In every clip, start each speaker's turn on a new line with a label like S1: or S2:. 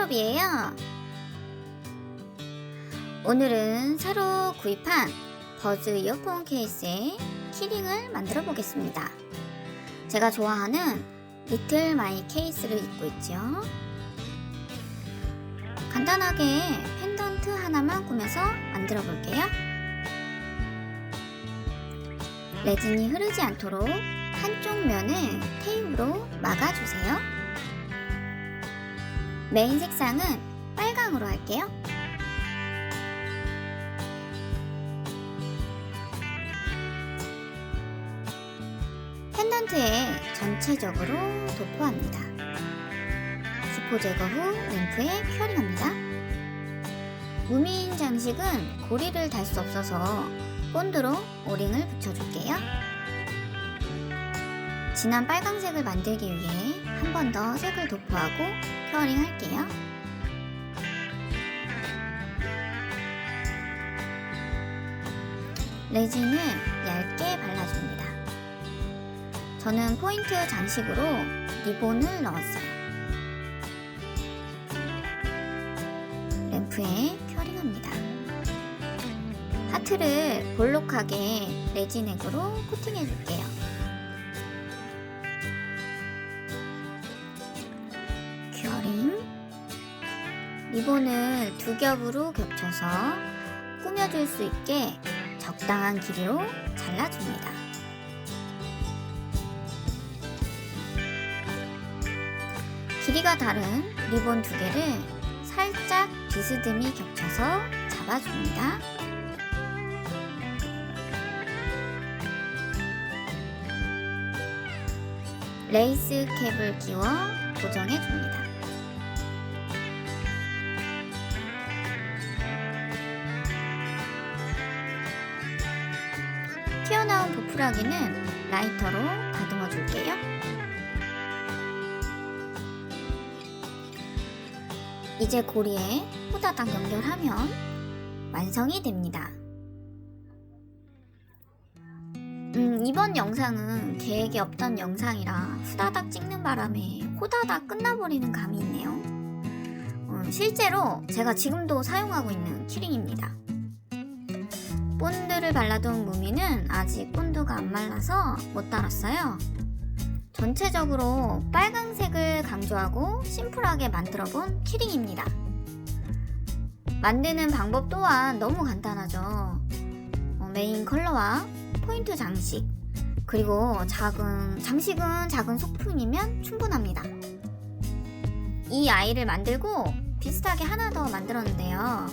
S1: 수업이에요. 오늘은 새로 구입한 버즈 이어폰 케이스에 키링을 만들어 보겠습니다. 제가 좋아하는 리틀 마이 케이스를 입고 있죠. 간단하게 펜던트 하나만 꾸며서 만들어 볼게요. 레진이 흐르지 않도록 한쪽 면을 테이프로 막아주세요. 메인 색상은 빨강으로 할게요. 펜던트에 전체적으로 도포합니다. 수포 제거 후 램프에 큐어링합니다. 무민 장식은 고리를 달 수 없어서 본드로 오링을 붙여줄게요. 진한 빨강색을 만들기 위해 한 번 더 색을 도포하고 큐어링 할게요. 레진을 얇게 발라줍니다. 저는 포인트 장식으로 리본을 넣었어요. 램프에 큐어링합니다. 하트를 볼록하게 레진액으로 코팅해줄게요. 큐어링. 리본을 두 겹으로 겹쳐서 꾸며줄 수 있게 적당한 길이로 잘라줍니다. 길이가 다른 리본 두 개를 살짝 비스듬히 겹쳐서 잡아줍니다. 레이스 캡을 끼워 고정해줍니다. 튀어나온 보풀하기는 라이터로 다듬어 줄게요. 이제 고리에 후다닥 연결하면 완성이 됩니다. 이번 영상은 계획이 없던 영상이라 후다닥 찍는 바람에 호다닥 끝나버리는 감이 있네요. 실제로 제가 지금도 사용하고 있는 키링입니다. 본드를 발라둔 무늬는 아직 본드가 안 말라서 못 달았어요. 전체적으로 빨강색을 강조하고 심플하게 만들어본 키링입니다. 만드는 방법 또한 너무 간단하죠. 메인 컬러와 포인트 장식, 그리고 장식은 작은 소품이면 충분합니다. 이 아이를 만들고 비슷하게 하나 더 만들었는데요.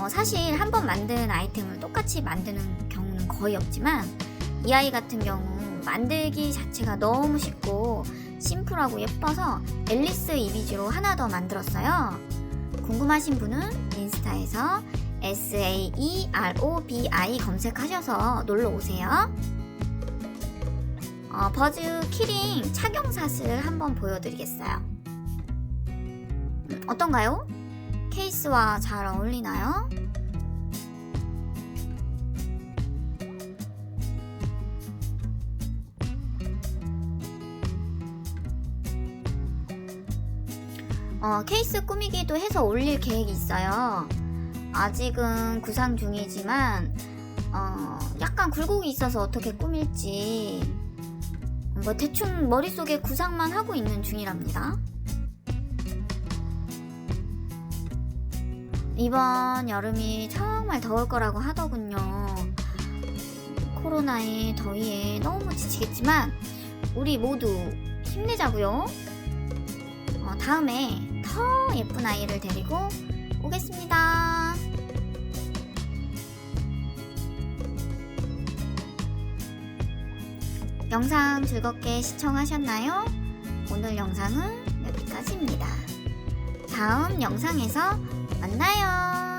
S1: 사실 한 번 만든 아이템을 똑같이 만드는 경우는 거의 없지만 이 아이 같은 경우 만들기 자체가 너무 쉽고 심플하고 예뻐서 앨리스 이미지로 하나 더 만들었어요. 궁금하신 분은 인스타에서 SAEROBI 검색하셔서 놀러오세요. 버즈 키링 착용샷을 한번 보여드리겠어요. 어떤가요? 케이스와 잘 어울리나요? 케이스 꾸미기도 해서 올릴 계획이 있어요. 아직은 구상 중이지만 약간 굴곡이 있어서 어떻게 꾸밀지 대충 머릿속에 구상만 하고 있는 중이랍니다. 이번 여름이 정말 더울 거라고 하더군요. 코로나의 더위에 너무 지치겠지만 우리 모두 힘내자고요. 다음에 더 예쁜 아이를 데리고 오겠습니다. 영상 즐겁게 시청하셨나요? 오늘 영상은 여기까지입니다. 다음 영상에서 만나요.